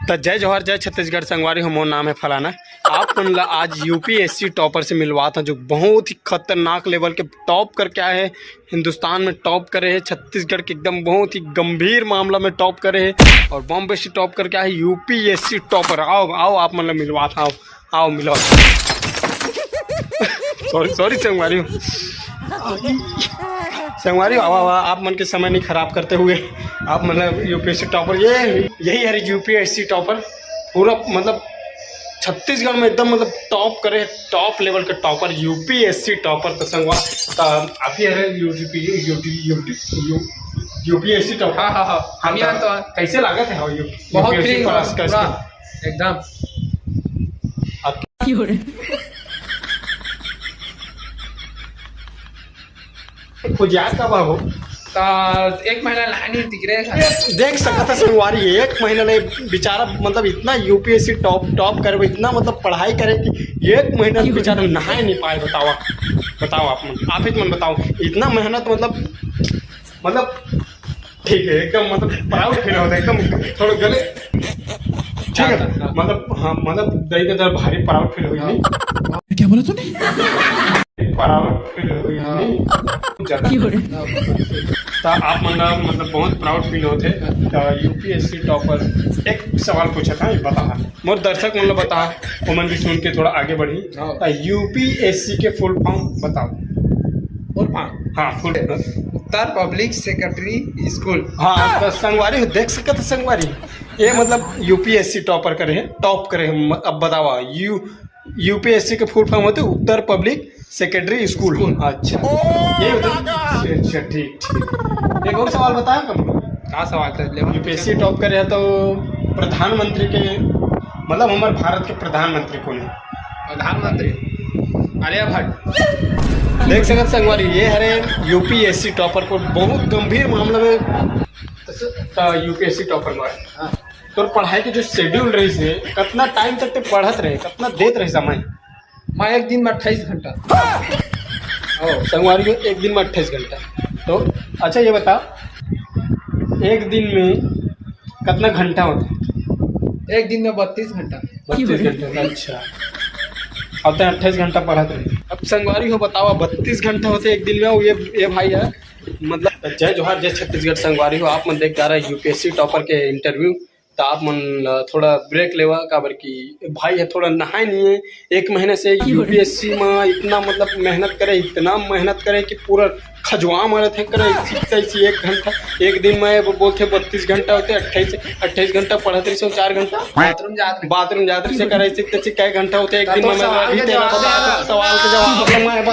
तो जय जवाहर जय छत्तीसगढ़ संगवारी हो। मोर नाम है फलाना। आप मन ला आज यूपीएससी टॉपर से मिलवाता जो बहुत ही खतरनाक लेवल के टॉप करके आए हैं, हिंदुस्तान में टॉप करे है, छत्तीसगढ़ के एकदम बहुत ही गंभीर मामला में टॉप करे है और बॉम्बे से टॉप करके आए यूपीएससी टॉपर। आओ आओ आप मन ला मिलवाता, आओ आओ मिलो। सॉरी संगवारी संगवारी आवा आप मन के समय नहीं खराब करते हुए आप मतलब यूपीएससी टॉपर यही है यूपीएससी टॉपर। पूरा मतलब छत्तीसगढ़ में एकदम मतलब टॉप करे, टॉप लेवल के टॉपर यूपीएससी टॉपर। तो संगवार आप ही है यूपीएससी टॉपर। हाँ हम यहाँ तो कैसे लागत है बहुत एकदम खुजियात का बाबू एक महीना लानी तिकरे देख सकता था संगवारी। एक महीना ले बेचारा मतलब इतना यूपीएससी टॉप करे, इतना मतलब पढ़ाई करे कि एक महीना बेचारा नहाए नहीं पाए। बताओ आप ही मन बताओ। इतना मेहनत मतलब ठीक है एकदम मतलब प्राउड फील होता है एकदम थोड़ा गले ठीक है मतलब हाँ मतलब दही का भारी प्राउड फील हुई। क्या बोला तूने? तो आप मतलब बहुत प्राउड फील होते यूपीएससी टॉपर। एक सवाल पूछा था बता मोर दर्शक मतलब बता वो मन भी सुन के थोड़ा आगे बढ़ी। यूपीएससी के फुल फॉर्म बताओ। Full form? हाँ फुल उत्तर पब्लिक सेक्रेटरी स्कूल। हाँ तो संगवारी देख सकते संगवारी ये मतलब यूपीएससी टॉपर करे है, टॉप करे है। अब बताओ यूपीएससी के फुल फॉर्म होते उत्तर पब्लिक सेकेंडरी स्कूल। अच्छा ये अच्छा ठीक। एक और सवाल बताया क्या सवाल था? यूपीएससी टॉप करे है तो प्रधानमंत्री के मतलब हमारे भारत के प्रधानमंत्री कौन है? प्रधानमंत्री आर्यभट्ट। देख सकते संगवारी ये हरे यूपीएससी टॉपर को बहुत गंभीर मामला में यूपीएससी टॉपर में तो पढ़ाई के जो शेड्यूल रही है कितना टाइम तक पढ़त रहे, कितना देते रहे समय? मैं एक दिन में 28 घंटा। संगवारी एक दिन में 28 घंटा। तो अच्छा ये बता एक दिन में कितना घंटा होता है? एक दिन में 32 घंटा। 32 घंटा अच्छा। अब तो 28 घंटा पढ़ते रहे। अब संगवारी हो बताओ 32 घंटा होते एक दिन में। ये भाई है मतलब जय जवाहर जय छत्तीसगढ़ संगवारी हो। आप मन देख जा रहे हैं यूपीएससी टॉपर के इंटरव्यू। तो आप मन थोड़ा ब्रेक लेवा काबर की भाई है थोड़ा नहाए नहीं है। एक महीने से यूपीएससी में इतना मतलब मेहनत करे कि पूरा खजवा मारे थे करे एक घंटा एक दिन में बोलते 32 घंटा होते 28 घंटा पढ़ते रही 4 घंटा बाथरूम जाते से करे कै घंटा होते एक दिन में। सवाल के जवाब